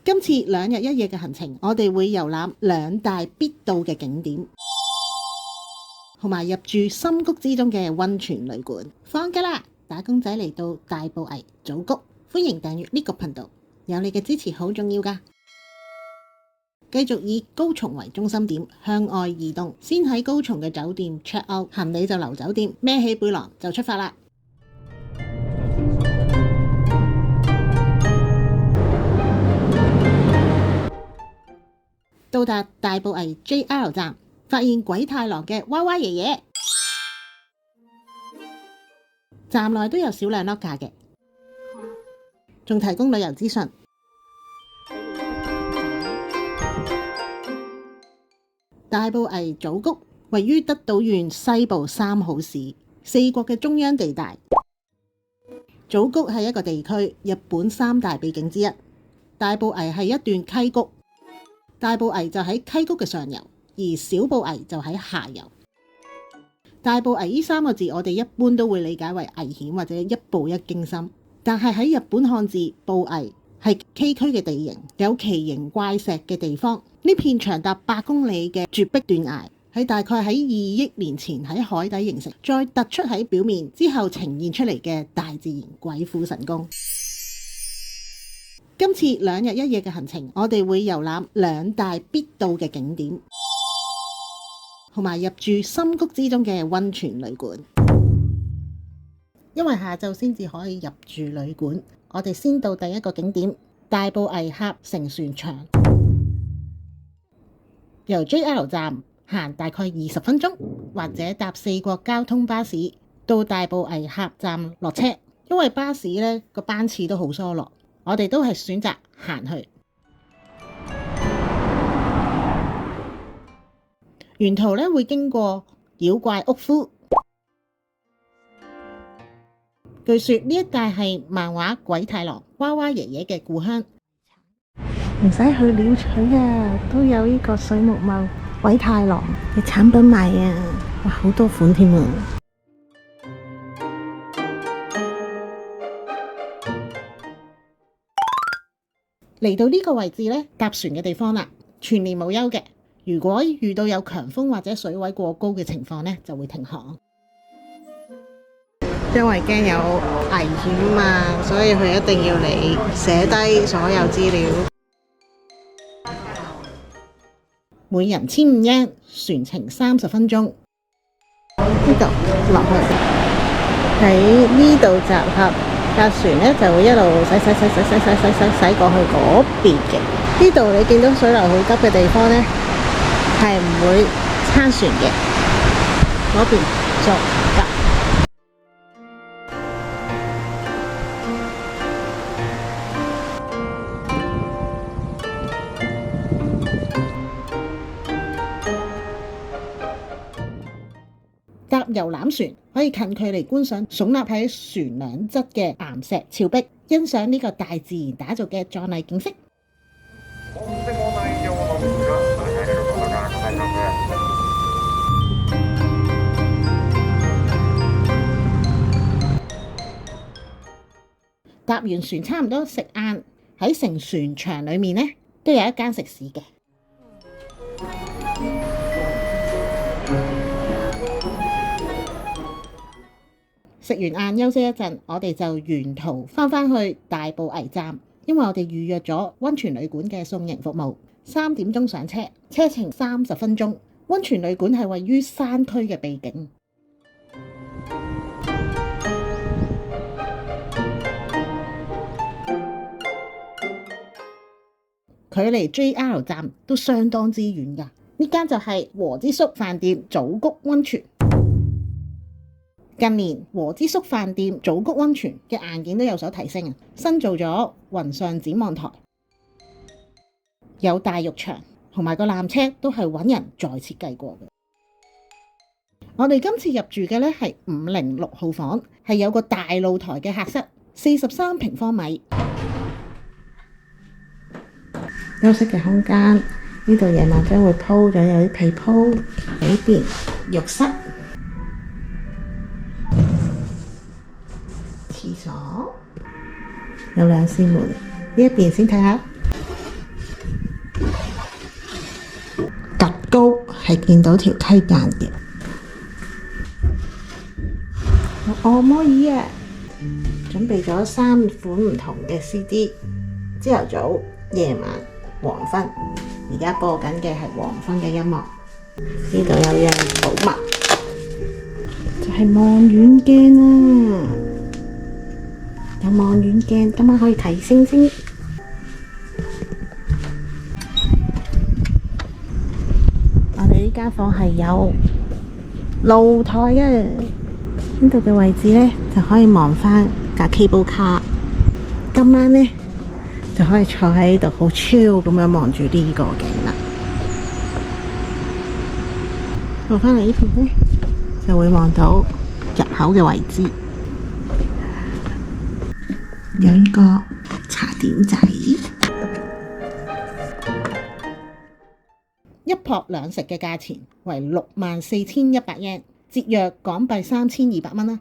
今次2日1夜嘅行程，我哋會遊覽2大必到嘅景點，同埋入住深谷之中嘅溫泉旅館。放假啦！打工仔嚟到大埔藝祖谷，歡迎訂閱呢個頻道，有你嘅支持好重要㗎。繼續以高松為中心點向外移動，先喺高松嘅酒店 check out， 行李就留酒店，孭起背囊就出發啦。到達大埔藝 JR 站，發現鬼太郎嘅娃娃爺爺，站內都有少量 locker 嘅，仲提供旅遊資訊。大埔藝祖谷位於德島縣西部3號市，四國嘅中央地帶。祖谷係一個地區，日本3大秘境之一。大埔藝係一段溪谷，大埔藝就喺溪谷嘅上游，而小埔藝就喺下游。大埔藝呢3個字，我哋一般都會理解為危險或者一步一驚心，但係喺日本漢字，埔藝係崎嶇嘅地形，有奇形怪石嘅地方。呢片長達8公里嘅絕壁斷崖，喺大概喺2億年前喺海底形成，再突出喺表面之後呈現出嚟嘅大自然鬼斧神工。今次2日1夜嘅行程，我哋會遊覽2大必到嘅景點，同埋入住深谷之中嘅溫泉旅館。因為下晝先至可以入住旅館，我哋先到第一個景點大埔藝峽乘船場。由 JR 站行大概20分鐘，或者搭4國交通巴士到大埔藝峽站落車。因為巴士呢個班次都好疏落，我哋都係選擇行去。沿途呢會經過妖怪屋敷，據說呢一帶係漫畫鬼太郎娃娃爺爺嘅故鄉。唔使去鳥取啊，都有呢個水木茂鬼太郎嘅產品賣啊！哇，好多款添啊！嚟到呢個位置呢，搭船嘅地方啦，全年無休嘅。如果遇到有強風或者水位過高嘅情況呢，就會停航。因為驚有危險嘛，所以佢一定要你寫低所有資料。每人1500円，船程30分鐘。呢度落去，喺呢度集合，架船呢就會一路駛過去嗰邊嘅。呢度你見到水流好急嘅地方呢，係唔會撐船嘅，嗰邊作急。搭遊覽船可以近距離觀賞聳立喺船兩側嘅岩石峭壁，欣賞呢個大自然打造嘅壯麗景色。搭完船差唔多食晏，喺乘船場裏面呢都有一間食肆嘅。食完晏休息一陣，我哋就沿途返去大埔藝站，因為我哋預約咗溫泉旅館嘅送迎服務。3點鐘上車，車程30分鐘。溫泉旅館係位於山區嘅秘境，距離 JR 站都相當之遠㗎。呢間就係和之宿飯店祖谷溫泉。近年和之宿飯店祖谷溫泉嘅硬件都有所提升，新做咗雲上展望台，有大浴場，同埋個纜車都係揾人再設計過嘅。我哋今次入住嘅呢係506號房，係有個大露台嘅客室，43平方米，休息嘅空間。呢度夜晚將會鋪咗有啲被鋪，呢邊浴室、廁所，有兩扇門。呢一邊先睇下，高係見到條溪澗嘅。按摩椅啊，準備咗3款唔同嘅 CD， 朝頭早、夜晚、黃昏。而家播緊嘅係黃昏嘅音樂。呢度有樣寶物，就係望遠鏡啊！有望遠鏡，今晚可以睇星星。我哋呢間房係有露台嘅，呢度嘅位置呢，就可以望返架 cable car。今晚呢，就可以坐喺度好 chill 咁樣望住呢個景啦。落返嚟呢邊呢，就會望到入口嘅位置，有呢個茶點仔，一撲兩食嘅價錢為64,100 yen， 折約港幣3200蚊啦。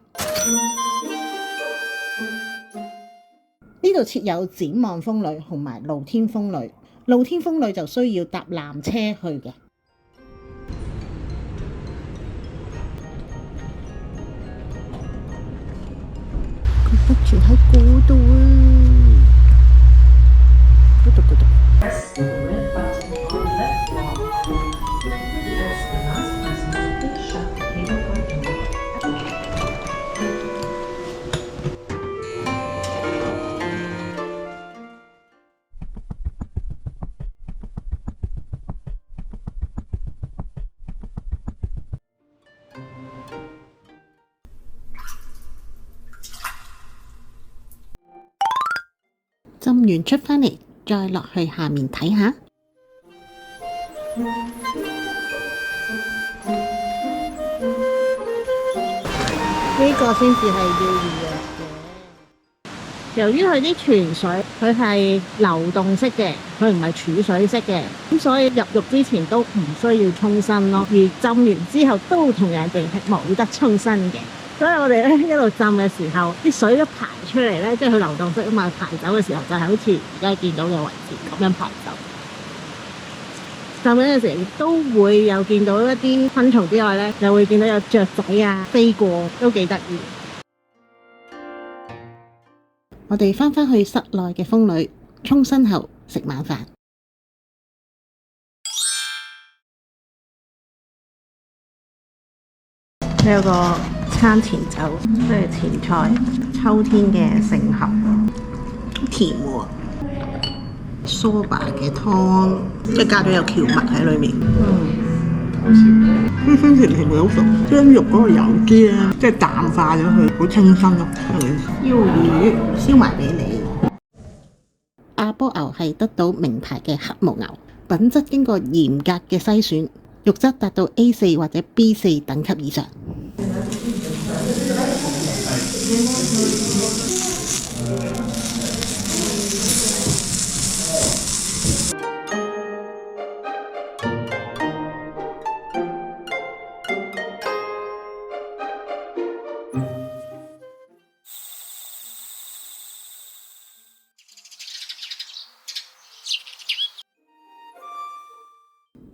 呢度設有展望風呂同埋露天風呂，露天風呂就需要搭纜車去嘅。佢不住喺嗰度啊！嗰度。浸完出返嚟，再落去下面睇下。呢個先至係要預約嘅。由於佢啲泉水佢係流動式嘅，佢唔係儲水式嘅，咁所以入浴之前都唔需要沖身咯。而浸完之後都同人哋係冇得沖身嘅。所以我哋咧一路浸嘅時候，啲水一排出嚟咧，即係佢流動式啊嘛，排走嘅時候就係好似而家見到嘅位置咁樣排走。浸緊嘅時候亦都會有見到一啲昆蟲之外咧，又會見到有雀仔啊飛過，都幾得意。我哋翻返去室內嘅風呂，沖身後食晚飯。呢有個餐前酒，即係前菜，秋天嘅盛合，甜喎。梳白嘅湯，即係加咗有蕎麥喺裏面。啲鮮甜會好熟，將肉嗰個油脂咧，即係淡化咗佢，好清新咯。燒魚燒埋俾你。阿波牛係得到名牌嘅黑毛牛，品質經過嚴格嘅篩選，肉質達到 A4 或者 B4 等級以上。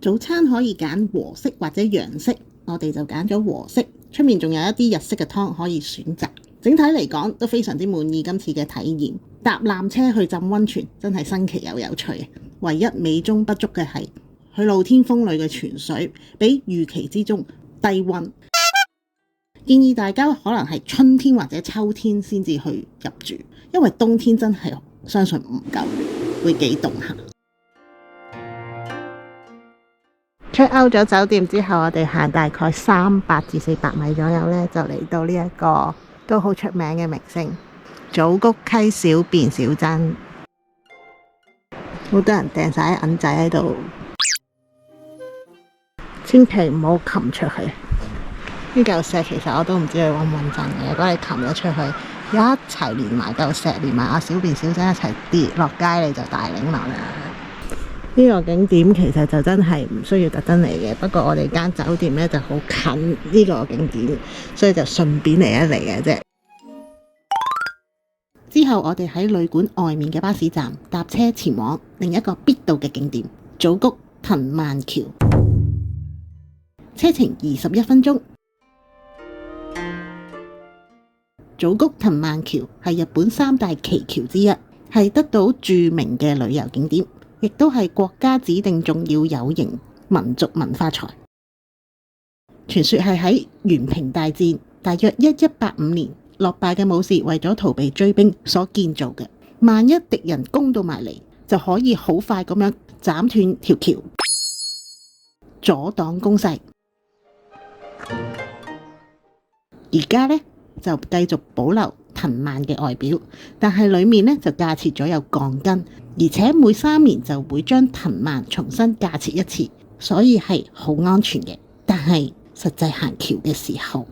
早餐可以揀和式或者洋式，我哋就揀咗和式。出面仲有一啲日式嘅湯可以選擇。整體嚟講都非常之滿意今次嘅體驗。搭纜車去浸溫泉真係新奇又有趣，唯一美中不足嘅係去露天風呂嘅泉水比預期之中低溫。建議大家可能係春天或者秋天先至去入住，因為冬天真係相信唔夠，會幾凍下。check out 咗酒店之後，我哋行大概300至400米左右呢，就嚟到呢一個都好出名嘅名勝祖谷溪小便小鎮。好多人掟晒啲銀仔喺度，千祈唔好擒出去。呢嚿石其實我都唔知佢穩唔穩陣嘅，如果你擒咗出去，一齊連埋嚿石，連埋小便小鎮一齊跌落街，你就大領落啦。呢個景點其實就真係唔需要特登嚟嘅，不過我哋間酒店呢就好近呢個景點，所以就順便嚟一嚟嘅啫。之後我哋喺旅館外面嘅巴士站搭車前往另一個必到嘅景點——祖谷藤蔓橋。車程21分鐘。祖谷藤蔓橋係日本三大奇橋之一，係德島著名嘅旅遊景點，亦都係國家指定重要有形民族文化財。傳說係喺源平大戰大約1185年落敗嘅武士為咗逃避追兵所建造嘅，萬一敵人攻到埋嚟，就可以好快咁樣斬斷條橋，阻擋攻勢。而家呢，就繼續保留藤蔓嘅外表，但係裡面呢就架設咗有鋼筋，而且每3年就會將藤蔓重新架設一次，所以係好安全嘅。但係實際行橋嘅時候，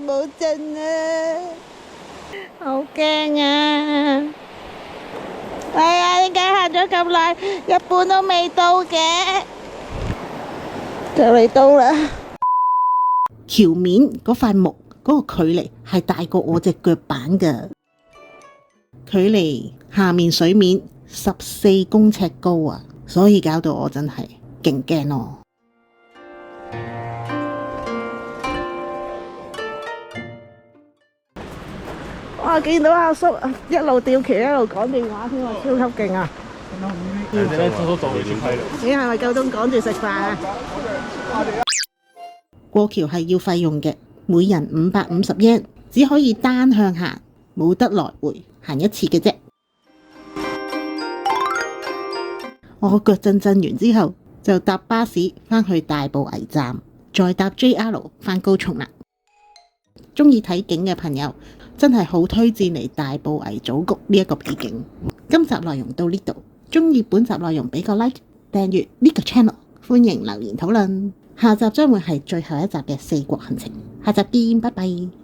冇震啊，好驚啊！哎呀，點解行咗咁耐，一半都未到嘅？就嚟到啦！橋面嗰塊木嗰個距離係大過我隻腳板㗎，距離下面水面14公尺高啊！所以搞到我真係勁驚咯。哇！見到阿叔一路吊橋一路講電話添喎，超級勁啊！你係咪夠鐘趕住食飯啊？過橋係要費用嘅，每人550yen，只可以單向行，冇得來回行一次嘅啫。我腳震完之後，就搭巴士返去大埔危站，再搭 JR 返高松啦。鍾意睇景嘅朋友，真係好推薦嚟大埔危祖谷呢一個美景。今集內容到呢度，鍾意本集內容俾個 like， 訂閱呢個 channel， 歡迎留言討論。下集將會係最後一集嘅4國行程，下集見，拜拜。